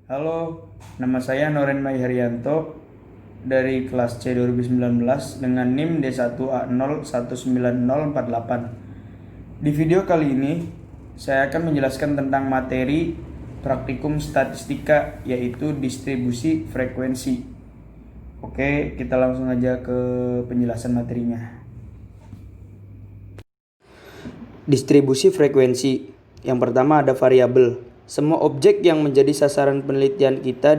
Halo, nama saya Noren Mai Haryanto dari kelas C 2019 dengan NIM D1A019048. Di video kali ini, saya akan menjelaskan tentang materi praktikum statistika yaitu distribusi frekuensi. Oke, kita langsung aja ke penjelasan materinya. Distribusi frekuensi. Yang pertama ada variabel. Semua objek yang menjadi sasaran penelitian kita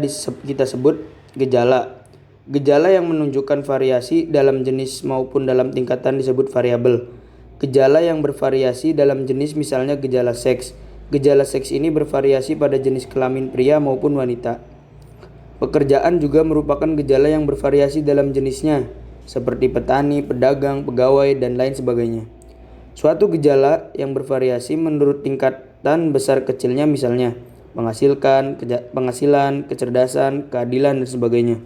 sebut gejala. Gejala yang menunjukkan variasi dalam jenis maupun dalam tingkatan disebut variabel. Gejala yang bervariasi dalam jenis misalnya gejala seks. Gejala seks ini bervariasi pada jenis kelamin pria maupun wanita. Pekerjaan juga merupakan gejala yang bervariasi dalam jenisnya, seperti petani, pedagang, pegawai, dan lain sebagainya. Suatu gejala yang bervariasi menurut tingkatan besar kecilnya misalnya penghasilan, kecerdasan, keadilan, dan sebagainya.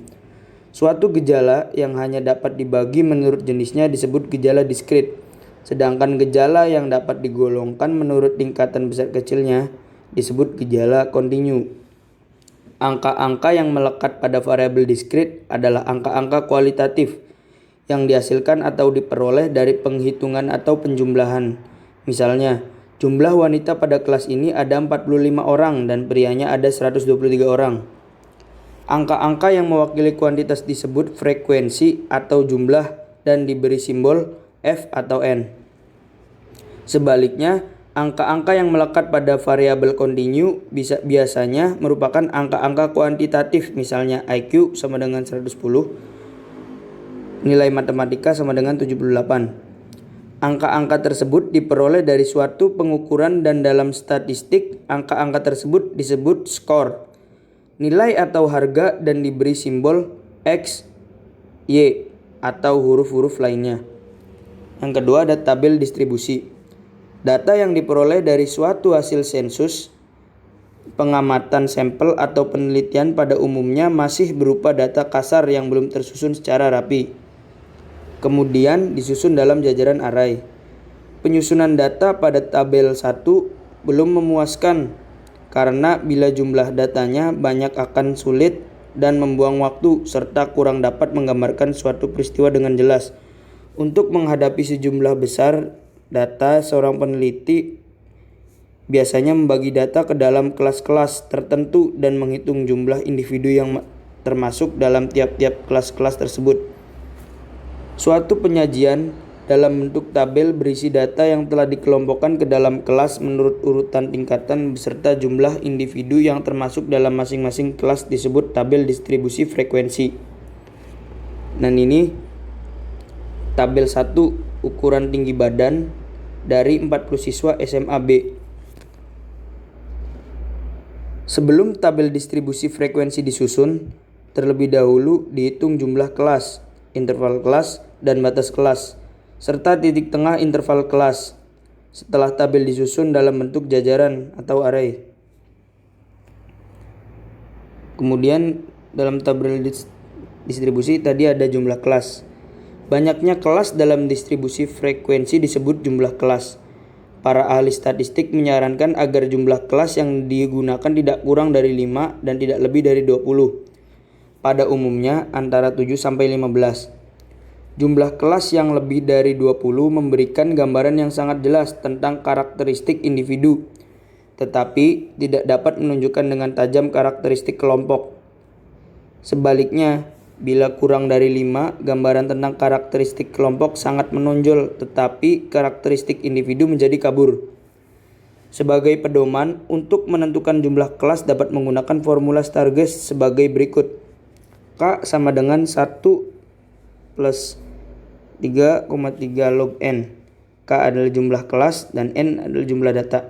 Suatu gejala yang hanya dapat dibagi menurut jenisnya disebut gejala diskrit, sedangkan gejala yang dapat digolongkan menurut tingkatan besar kecilnya disebut gejala kontinu. Angka-angka yang melekat pada variabel diskrit adalah angka-angka kualitatif yang dihasilkan atau diperoleh dari penghitungan atau penjumlahan. Misalnya, jumlah wanita pada kelas ini ada 45 orang dan prianya ada 123 orang. Angka-angka yang mewakili kuantitas disebut frekuensi atau jumlah dan diberi simbol F atau N. Sebaliknya, angka-angka yang melekat pada variabel kontinu biasanya merupakan angka-angka kuantitatif, misalnya IQ sama dengan 110, nilai matematika sama dengan 78. Angka-angka tersebut diperoleh dari suatu pengukuran dan dalam statistik, angka-angka tersebut disebut skor, nilai atau harga dan diberi simbol X, Y, atau huruf-huruf lainnya. Yang kedua ada tabel distribusi. Data yang diperoleh dari suatu hasil sensus, pengamatan sampel atau penelitian pada umumnya masih berupa data kasar yang belum tersusun secara rapi. Kemudian disusun dalam jajaran array. Penyusunan data pada tabel 1 belum memuaskan karena bila jumlah datanya banyak akan sulit dan membuang waktu serta kurang dapat menggambarkan suatu peristiwa dengan jelas. Untuk menghadapi sejumlah besar data, seorang peneliti biasanya membagi data ke dalam kelas-kelas tertentu dan menghitung jumlah individu yang termasuk dalam tiap-tiap kelas-kelas tersebut. Suatu penyajian dalam bentuk tabel berisi data yang telah dikelompokkan ke dalam kelas menurut urutan tingkatan beserta jumlah individu yang termasuk dalam masing-masing kelas disebut tabel distribusi frekuensi. Dan ini tabel 1 ukuran tinggi badan dari 40 siswa SMA B. Sebelum tabel distribusi frekuensi disusun, terlebih dahulu dihitung jumlah kelas, interval kelas, dan batas kelas, serta titik tengah interval kelas. Setelah tabel disusun dalam bentuk jajaran atau array. Kemudian dalam tabel distribusi tadi ada jumlah kelas. Banyaknya kelas dalam distribusi frekuensi disebut jumlah kelas. Para ahli statistik menyarankan agar jumlah kelas yang digunakan tidak kurang dari 5 dan tidak lebih dari 20. Pada umumnya antara 7 sampai 15. Jumlah kelas yang lebih dari 20 memberikan gambaran yang sangat jelas tentang karakteristik individu, tetapi tidak dapat menunjukkan dengan tajam karakteristik kelompok. Sebaliknya, bila kurang dari 5, gambaran tentang karakteristik kelompok sangat menonjol, tetapi karakteristik individu menjadi kabur. Sebagai pedoman, untuk menentukan jumlah kelas dapat menggunakan formula Stargest sebagai berikut. K sama dengan 1 plus 3,3 log N. K adalah jumlah kelas dan N adalah jumlah data.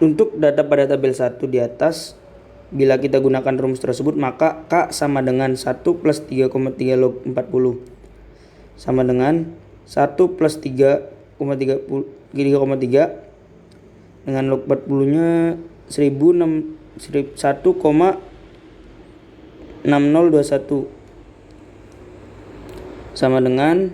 Untuk data pada tabel 1 di atas, bila kita gunakan rumus tersebut, maka K sama dengan 1 plus 3,3 log 40 sama dengan 1 plus 3,3 dengan log 40 nya 1,6021 sama dengan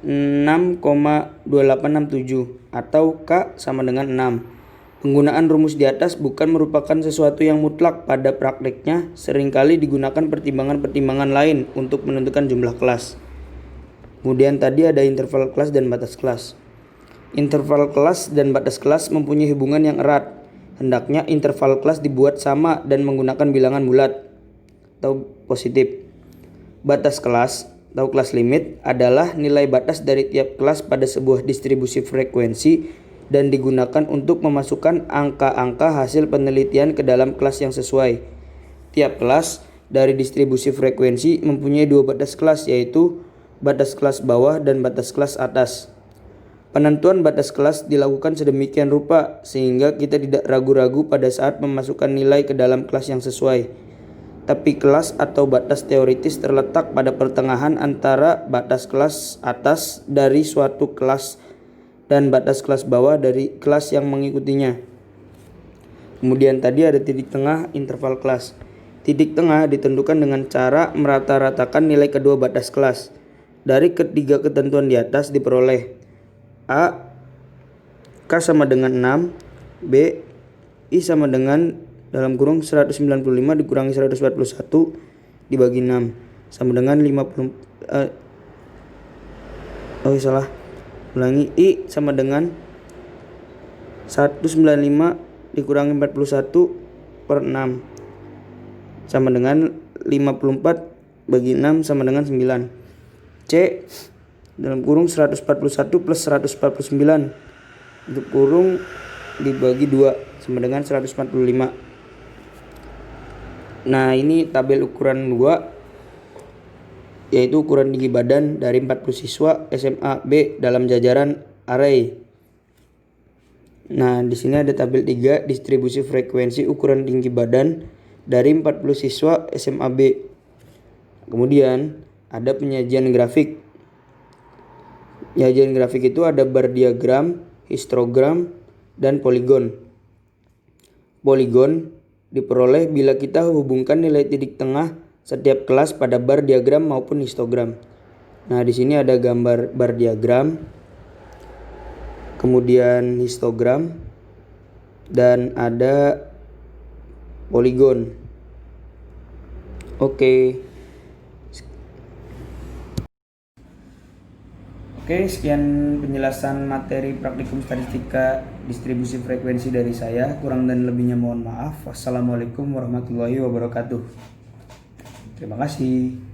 6,2867 atau K sama dengan 6. Penggunaan rumus di atas bukan merupakan sesuatu yang mutlak pada prakteknya, seringkali digunakan pertimbangan-pertimbangan lain untuk menentukan jumlah kelas. Kemudian tadi ada interval kelas dan batas kelas. Interval kelas dan batas kelas mempunyai hubungan yang erat. Hendaknya interval kelas dibuat sama dan menggunakan bilangan bulat atau positif. Batas kelas atau kelas limit adalah nilai batas dari tiap kelas pada sebuah distribusi frekuensi dan digunakan untuk memasukkan angka-angka hasil penelitian ke dalam kelas yang sesuai. Tiap kelas dari distribusi frekuensi mempunyai dua batas kelas, yaitu batas kelas bawah dan batas kelas atas. Penentuan batas kelas dilakukan sedemikian rupa sehingga kita tidak ragu-ragu pada saat memasukkan nilai ke dalam kelas yang sesuai. Tapi kelas atau batas teoritis terletak pada pertengahan antara batas kelas atas dari suatu kelas dan batas kelas bawah dari kelas yang mengikutinya. Kemudian tadi ada titik tengah interval kelas. Titik tengah ditentukan dengan cara merata-ratakan nilai kedua batas kelas. Dari ketiga ketentuan di atas diperoleh A, K sama dengan 6, B, I sama dengan dalam kurung 195 dikurangi 141 dibagi 6 sama dengan 50 Ulangi, I sama dengan 195 dikurangi 41 per 6 sama dengan 54 bagi 6 sama dengan 9. C dalam kurung 141 plus 149 untuk kurung dibagi 2 sama dengan 145. Nah, ini tabel ukuran 2, yaitu ukuran tinggi badan dari 40 siswa SMA B dalam jajaran array. Nah, di sini ada tabel 3 distribusi frekuensi ukuran tinggi badan dari 40 siswa SMA B. Kemudian ada penyajian grafik. Penyajian grafik itu ada bar diagram, histogram, dan poligon. Poligon diperoleh bila kita hubungkan nilai titik tengah setiap kelas pada bar diagram maupun histogram. Nah, di sini ada gambar bar diagram, kemudian histogram, dan ada poligon. Oke, sekian penjelasan materi praktikum statistika distribusi frekuensi dari saya. Kurang dan lebihnya mohon maaf. Wassalamualaikum warahmatullahi wabarakatuh. Terima kasih.